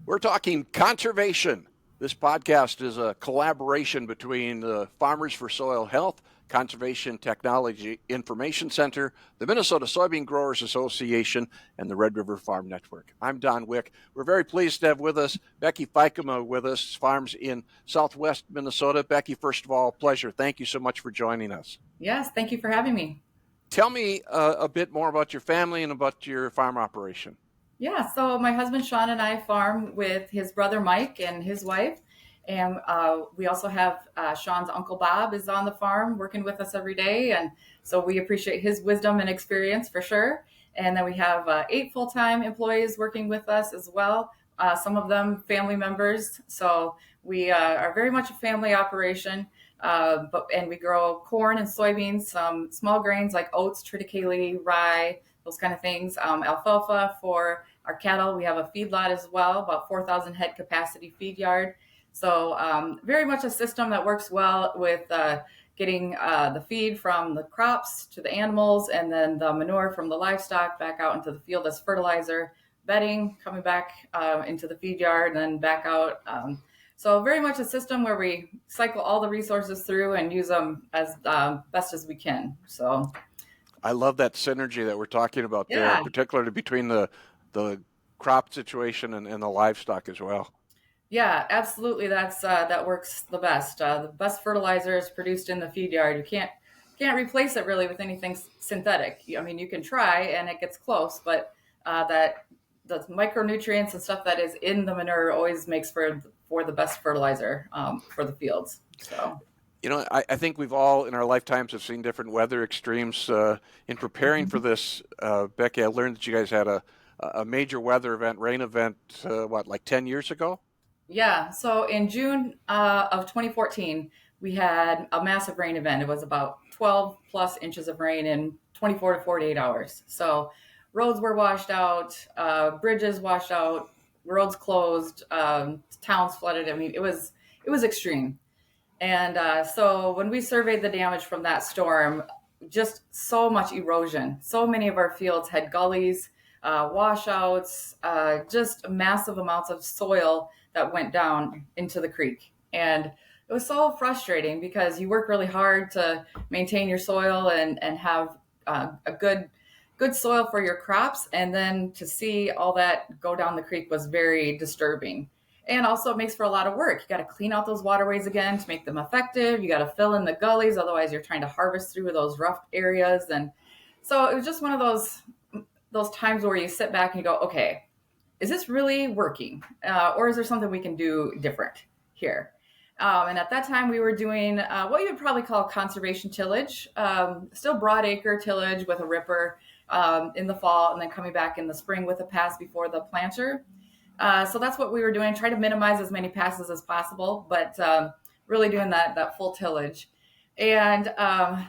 We're talking conservation. This podcast is a collaboration between the Farmers for Soil Health, Conservation Technology Information Center, the Minnesota Soybean Growers Association, and the Red River Farm Network. I'm Don Wick. We're very pleased to have with us Becky Feikema with us, farms in southwest Minnesota. Becky, first of all, pleasure. Thank you so much for joining us. Yes, thank you for having me. Tell me a bit more about your family and about your farm operation. Yeah, so my husband Sean and I farm with his brother Mike and his wife. And we also have Sean's uncle Bob is on the farm working with us every day. And so we appreciate his wisdom and experience for sure. And then we have 8 full-time employees working with us as well. Some of them family members. So we are very much a family operation. And we grow corn and soybeans, some small grains like oats, triticale, rye, those kind of things. Alfalfa for our cattle. We have a feedlot as well, about 4,000 head capacity feed yard. So very much a system that works well with getting the feed from the crops to the animals, and then the manure from the livestock back out into the field as fertilizer, bedding coming back into the feed yard and then back out. So very much a system where we cycle all the resources through and use them as best as we can. So I love that synergy that we're talking about there, particularly between the crop situation and the livestock as well. Yeah, absolutely. That works the best. The best fertilizer is produced in the feed yard. You can't replace it really with anything synthetic. I mean, you can try and it gets close, but that the micronutrients and stuff that is in the manure always makes for the best fertilizer for the fields. So. You know, I think we've all in our lifetimes have seen different weather extremes. In preparing for this, Becky, I learned that you guys had a major weather event, rain event, like 10 years ago? Yeah. So in June of 2014, we had a massive rain event. It was about 12 plus inches of rain in 24 to 48 hours. So roads were washed out, bridges washed out, roads closed, towns flooded. I mean, it was extreme. And so when we surveyed the damage from that storm, just so much erosion. So many of our fields had gullies, washouts, just massive amounts of soil that went down into the creek. And it was so frustrating because you work really hard to maintain your soil and have a good soil for your crops. And then to see all that go down the creek was very disturbing. And also it makes for a lot of work. You got to clean out those waterways again to make them effective. You got to fill in the gullies. Otherwise you're trying to harvest through those rough areas. And so it was just one of those times where you sit back and you go, okay, is this really working? Or is there something we can do different here? And at that time we were doing what you would probably call conservation tillage, still broadacre tillage with a ripper in the fall, and then coming back in the spring with a pass before the planter. So that's what we were doing, trying to minimize as many passes as possible, but really doing that full tillage. And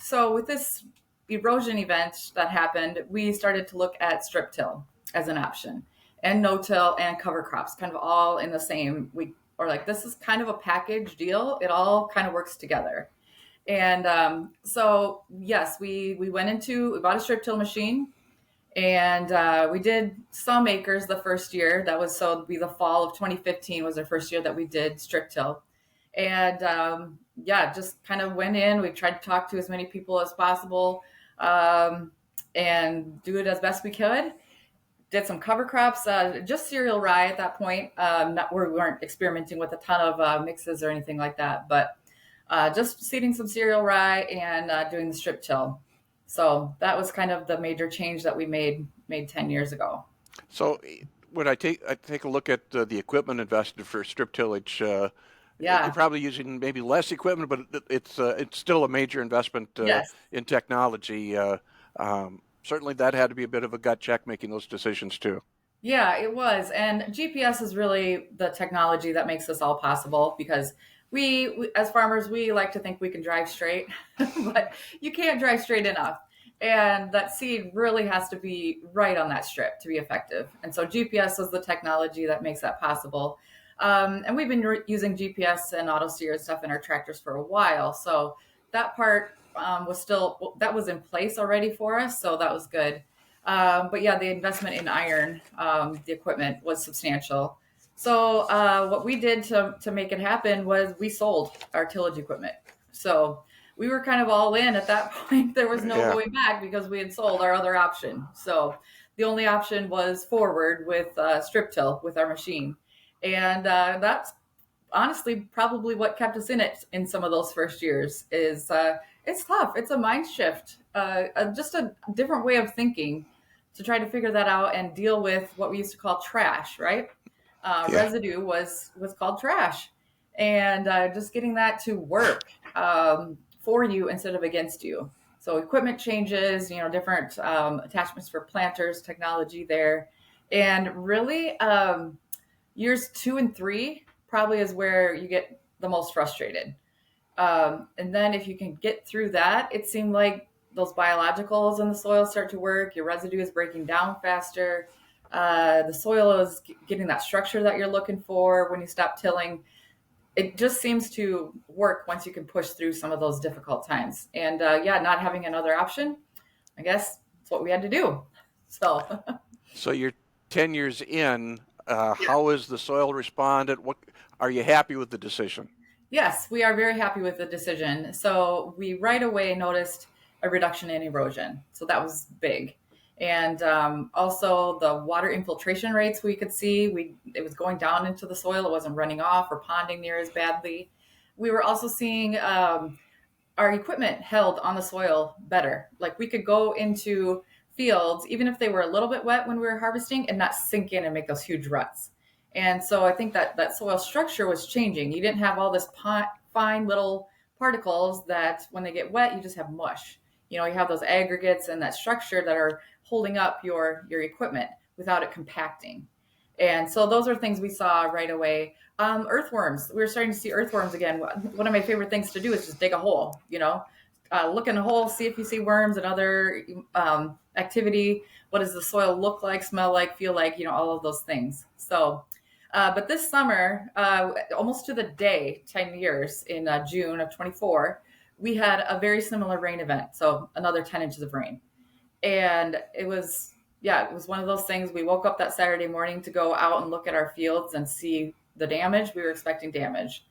so with this erosion event that happened, we started to look at strip till as an option, and no-till and cover crops, kind of all in the same. We are like, this is kind of a package deal. It all kind of works together. And so, yes, we bought a strip till machine. And we did some acres the first year. That was so it'd be the fall of 2015 was our first year that we did strip till. And just kind of went in. We tried to talk to as many people as possible and do it as best we could. Did some cover crops, just cereal rye at that point. We weren't experimenting with a ton of mixes or anything like that, but just seeding some cereal rye and doing the strip till. So that was kind of the major change that we made 10 years ago. So when I take a look at the equipment invested for strip tillage, you're probably using maybe less equipment, but it's still a major investment in technology. Certainly that had to be a bit of a gut check making those decisions too. Yeah, it was. And GPS is really the technology that makes this all possible, because we as farmers, we like to think we can drive straight, but you can't drive straight enough. And that seed really has to be right on that strip to be effective. And so GPS is the technology that makes that possible. And we've been using GPS and auto steer and stuff in our tractors for a while. So that part that was in place already for us. So that was good. But yeah, the investment in iron, the equipment was substantial. So what we did to make it happen was we sold our tillage equipment. So we were kind of all in at that point. There was no Yeah. going back because we had sold our other option. So the only option was forward with strip till with our machine, and that's honestly probably what kept us in it in some of those first years. Is it's tough. It's a mind shift, just a different way of thinking to try to figure that out and deal with what we used to call trash, right? Yeah. Residue was called trash, and just getting that to work for you instead of against you. So equipment changes, different attachments for planters, technology there, and really years 2 and 3 probably is where you get the most frustrated. And then if you can get through that, it seemed like those biologicals in the soil start to work. Your residue is breaking down faster. The soil is getting that structure that you're looking for when you stop tilling. It just seems to work once you can push through some of those difficult times. And yeah, not having another option, I guess that's what we had to do. So So you're 10 years in. How has the soil responded? What are you happy with the decision? yes, we are very happy with the decision. So we right away noticed a reduction in erosion. So that was big. And also the water infiltration rates we could see, it was going down into the soil. It wasn't running off or ponding near as badly. We were also seeing our equipment held on the soil better. Like we could go into fields, even if they were a little bit wet when we were harvesting, and not sink in and make those huge ruts. And so I think that soil structure was changing. You didn't have all this fine little particles that when they get wet, you just have mush. You have those aggregates and that structure that are holding up your equipment without it compacting. And so those are things we saw right away. Earthworms. We were starting to see earthworms again. One of my favorite things to do is just dig a hole, look in a hole, see if you see worms and other activity. What does the soil look like, smell like, feel like, all of those things. So, but this summer, almost to the day, 10 years in June of 24, we had a very similar rain event. So another 10 inches of rain. And it was, yeah, it was one of those things. We woke up that Saturday morning to go out and look at our fields and see the damage. We were expecting damage,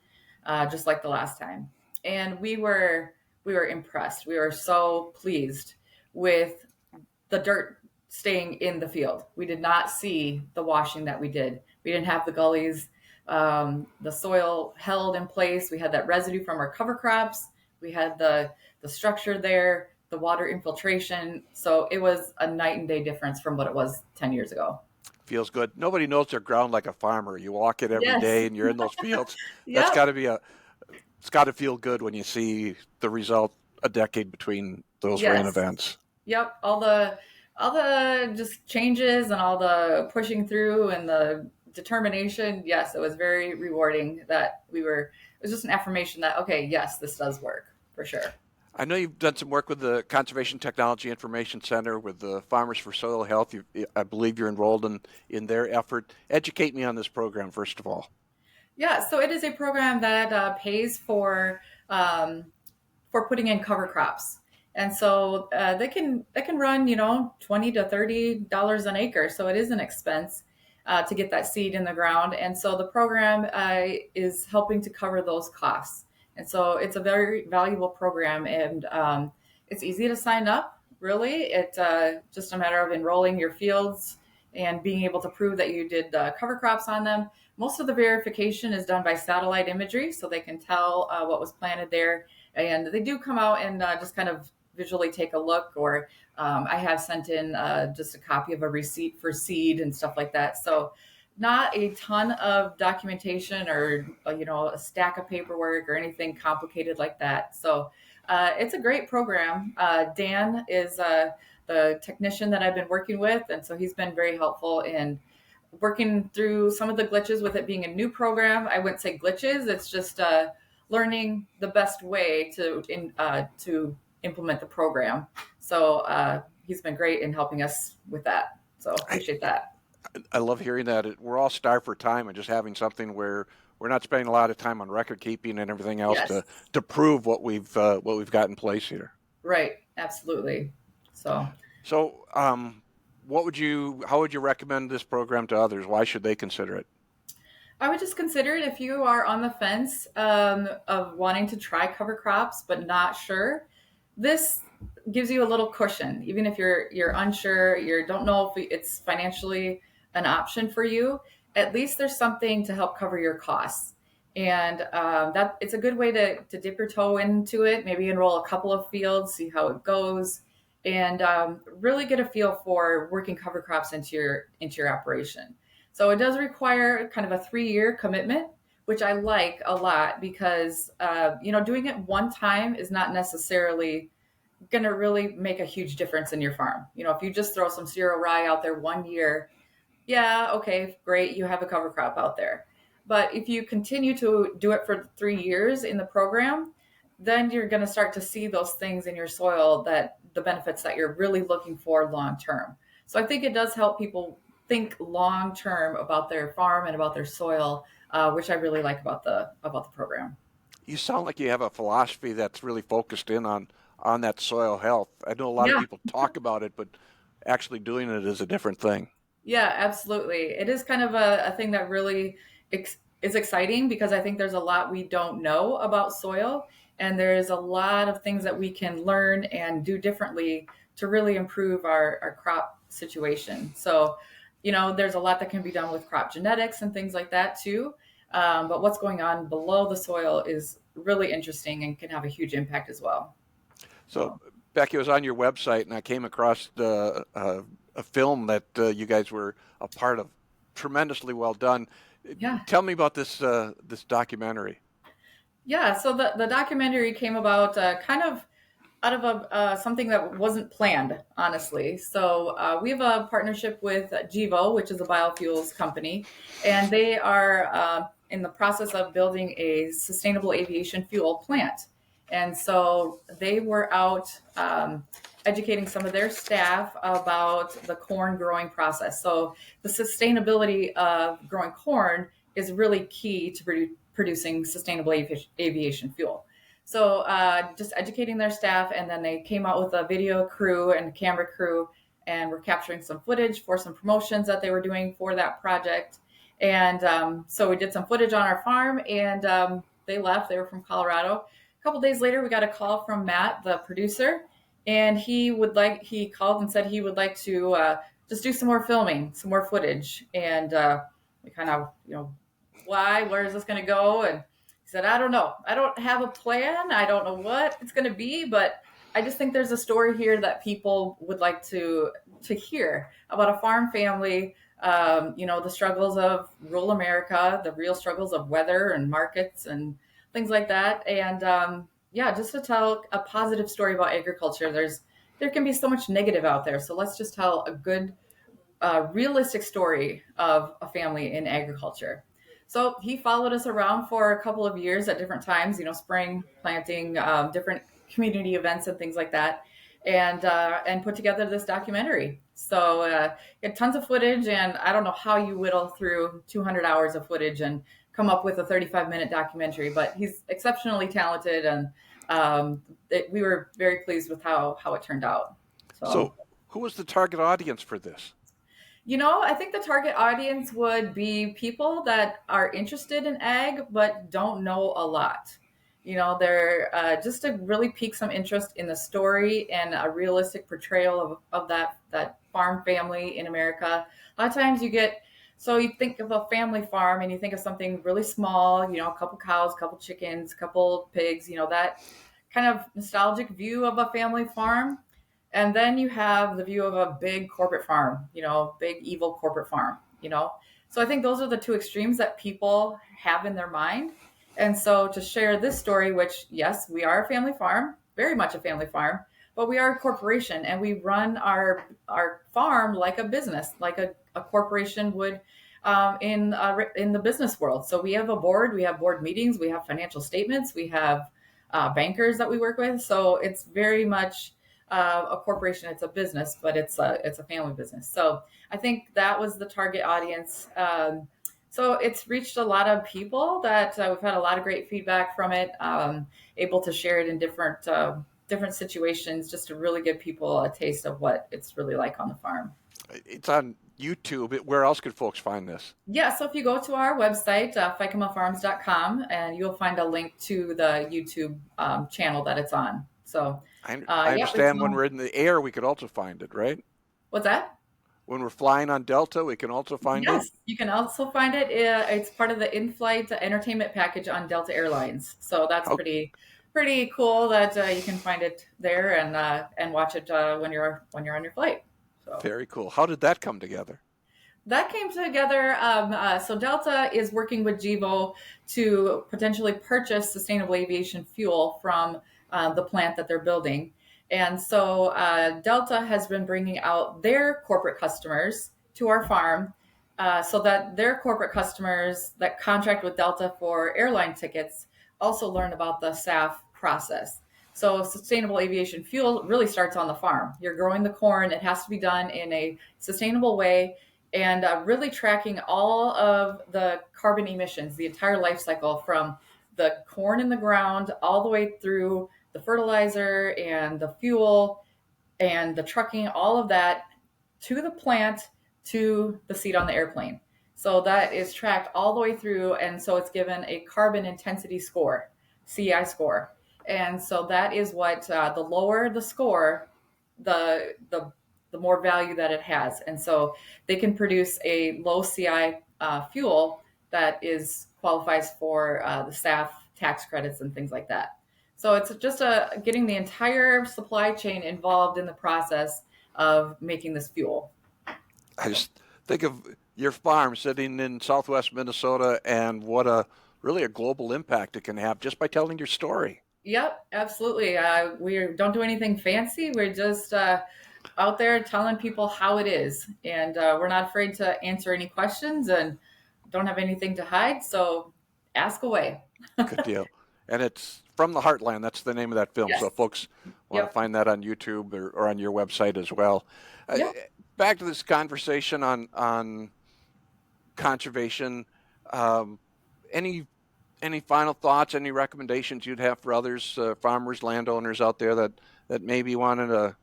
just like the last time. And we were impressed. We were so pleased with the dirt staying in the field. We did not see the washing that we did. We didn't have the gullies. The soil held in place. We had that residue from our cover crops. We had the structure there, the water infiltration. So it was a night and day difference from what it was 10 years ago. Feels good. Nobody knows their ground like a farmer. You walk it every Yes. day and you're in those fields. That's Yep. got to be it's got to feel good when you see the result a decade between those rain Yes. events. Yep. All the just changes and all the pushing through and the determination. Yes, it was very rewarding that it was just an affirmation that, okay, yes, this does work for sure. I know you've done some work with the Conservation Technology Information Center with the Farmers for Soil Health. I believe you're enrolled in their effort. Educate me on this program, first of all. Yeah, so it is a program that pays for putting in cover crops, and so they can run $20 to $30 an acre. So it is an expense to get that seed in the ground, and so the program is helping to cover those costs. And so it's a very valuable program, and it's easy to sign up. Really, it's just a matter of enrolling your fields and being able to prove that you did cover crops on them. Most of the verification is done by satellite imagery, so they can tell what was planted there. And they do come out and just kind of visually take a look, or I have sent in just a copy of a receipt for seed and stuff like that. So not a ton of documentation or a stack of paperwork or anything complicated like that. So it's a great program. Dan is the technician that I've been working with, and so he's been very helpful in working through some of the glitches with it being a new program. I wouldn't say glitches; it's just learning the best way to implement the program. So he's been great in helping us with that. So appreciate that. I love hearing that. We're all starved for time and just having something where we're not spending a lot of time on record keeping and everything else Yes, to prove what we've got in place here. right, absolutely. So So, how would you recommend this program to others? Why should they consider it? I would just consider it if you are on the fence of wanting to try cover crops but not sure. This gives you a little cushion, even if you're unsure, you don't know if it's financially an option for you. At least there's something to help cover your costs, and that it's a good way to dip your toe into it. Maybe enroll a couple of fields, see how it goes, and really get a feel for working cover crops into your operation. So it does require kind of a 3-year commitment, which I like a lot because doing it one time is not necessarily going to really make a huge difference in your farm. If you just throw some cereal rye out there one year, yeah, okay, great, you have a cover crop out there. But if you continue to do it for 3 years in the program, then you're going to start to see those things in your soil, that the benefits that you're really looking for long term. So I think it does help people think long term about their farm and about their soil, which I really like about the program. You sound like you have a philosophy that's really focused in on that soil health. I know a lot of Yeah, people talk about it, but actually doing it is a different thing. yeah, absolutely. It is kind of a thing that really is exciting because I think there's a lot we don't know about soil, and there's a lot of things that we can learn and do differently to really improve our crop situation. So, there's a lot that can be done with crop genetics and things like that too. But what's going on below the soil is really interesting and can have a huge impact as well. So, So, Becky, I was on your website and I came across a film that you guys were a part of. Tremendously well done. yeah. Tell me about this documentary. Yeah, so the documentary came about kind of out of something that wasn't planned, honestly. So we have a partnership with Gevo, which is a biofuels company, and they are in the process of building a sustainable aviation fuel plant. And so they were out educating some of their staff about the corn growing process. So the sustainability of growing corn is really key to producing sustainable aviation fuel. So just educating their staff, and then they came out with a video crew and camera crew, and were capturing some footage for some promotions that they were doing for that project. And so we did some footage on our farm, and they left. They were from Colorado. A couple days later, we got a call from Matt, the producer, and he called and said he would like to just do some more filming, some more footage, and we kind of why, where is this going to go? And he said, I don't know. I don't have a plan. I don't know what it's going to be, but I just think there's a story here that people would like to hear about a farm family. The struggles of rural America, the real struggles of weather and markets and things like that. And yeah, just to tell a positive story about agriculture. There can be so much negative out there. So let's just tell a good, realistic story of a family in agriculture. So he followed us around for a couple of years at different times, spring planting, different community events and things like that, and put together this documentary. So he had tons of footage, and I don't know how you whittle through 200 hours of footage and come up with a 35-minute documentary, but he's exceptionally talented, and we were very pleased with how it turned out. So So, who was the target audience for this? I think the target audience would be people that are interested in ag but don't know a lot. They're just to really pique some interest in the story and a realistic portrayal of that farm family in America. A lot of times so you think of a family farm and you think of something really small, a couple cows, a couple chickens, a couple pigs, that kind of nostalgic view of a family farm. And then you have the view of a big corporate farm, big evil corporate farm. So I think those are the two extremes that people have in their mind. And so to share this story, which, yes, we are a family farm, very much a family farm, but we are a corporation, and we run our farm like a business, like a corporation would in the business world. So we have a board, we have board meetings, we have financial statements, we have bankers that we work with. So it's very much a corporation. It's a business, but it's a family business. So I think that was the target audience. So it's reached a lot of people that we've had a lot of great feedback from it. Able to share it in different situations, just to really give people a taste of what it's really like on the farm. It's on YouTube. Where else could folks find this? Yeah, so if you go to our website, feikamafarms.com, and you'll find a link to the YouTube channel that it's on. So, I yeah, it's understand when we're in the air, we could also find it, right? what's that? When we're flying on Delta, we can also find it. Yes, you can also find it. It's part of the in-flight entertainment package on Delta Airlines. So that's How pretty cool that you can find it there and watch it when you're on your flight. So very cool. How did that come together? that came together. So Delta is working with GEVO to potentially purchase sustainable aviation fuel from the plant that they're building. And so Delta has been bringing out their corporate customers to our farm so that their corporate customers that contract with Delta for airline tickets also learn about the SAF process. So sustainable aviation fuel really starts on the farm. You're growing the corn. It has to be done in a sustainable way and really tracking all of the carbon emissions, the entire life cycle from the corn in the ground all the way through the fertilizer and the fuel and the trucking, all of that to the plant to the seat on the airplane. So that is tracked all the way through. And so it's given a carbon intensity score, CI score. And so that is what the lower the score, the more value that it has. And so they can produce a low CI fuel that qualifies for the SAF tax credits and things like that. So it's just getting the entire supply chain involved in the process of making this fuel. I just think of your farm sitting in southwest Minnesota and what really a global impact it can have just by telling your story. Yep, absolutely. We don't do anything fancy. We're just out there telling people how it is. And we're not afraid to answer any questions and don't have anything to hide. So ask away. Good deal. And it's From the Heartland. That's the name of that film. Yes. So if folks want Yep. to find that on YouTube or on your website as well. Yep. Back to this conversation on conservation. Any final thoughts? Any recommendations you'd have for others, farmers, landowners out there that maybe wanted to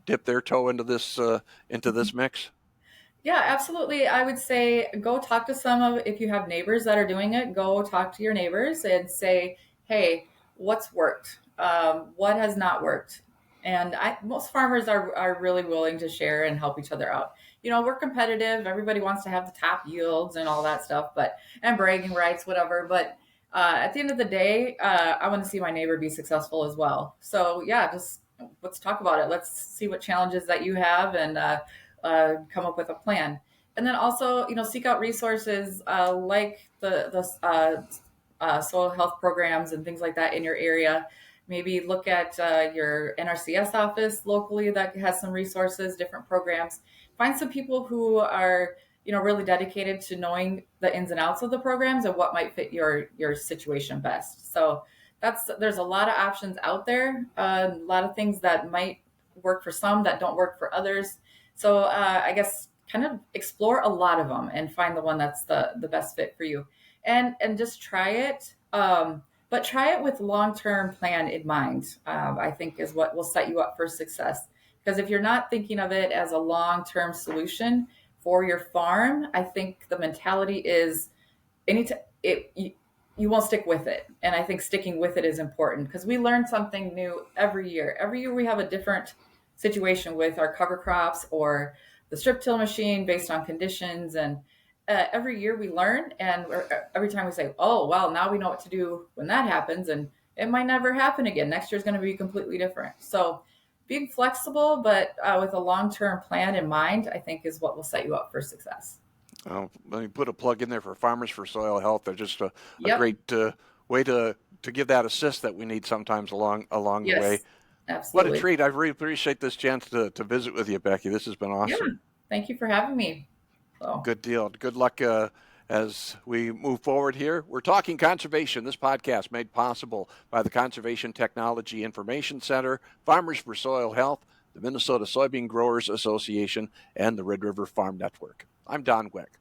dip their toe into this mix? Yeah, absolutely. I would say go talk to if you have neighbors that are doing it, go talk to your neighbors and say, hey, what's worked? What has not worked? And most farmers are really willing to share and help each other out. We're competitive. Everybody wants to have the top yields and all that stuff, and bragging rights, whatever. But at the end of the day, I want to see my neighbor be successful as well. So yeah, just let's talk about it. Let's see what challenges that you have and come up with a plan. And then also, seek out resources like the soil health programs and things like that in your area. Maybe look at your NRCS office locally that has some resources, different programs. Find some people who are, really dedicated to knowing the ins and outs of the programs and what might fit your situation best. So there's a lot of options out there, a lot of things that might work for some that don't work for others. So I guess kind of explore a lot of them and find the one that's the best fit for you, and just try it. But try it with long-term plan in mind. I think is what will set you up for success. Because if you're not thinking of it as a long-term solution for your farm, I think the mentality is you won't stick with it. And I think sticking with it is important because we learn something new every year. Every year we have a different situation with our cover crops or the strip till machine based on conditions. And every year we learn, and every time we say, oh, well, now we know what to do when that happens. And it might never happen again. Next year's going to be completely different. So being flexible, but with a long-term plan in mind, I think is what will set you up for success. Let me put a plug in there for Farmers for Soil Health. They're just a Yep. great way to give that assist that we need sometimes along the Yes, way. absolutely. What a treat. I really appreciate this chance to visit with you, Becky. This has been awesome. Yeah. Thank you for having me. So. Good deal. Good luck as we move forward here. We're talking conservation. This podcast made possible by the Conservation Technology Information Center, Farmers for Soil Health, the Minnesota Soybean Growers Association, and the Red River Farm Network. I'm Don Weck.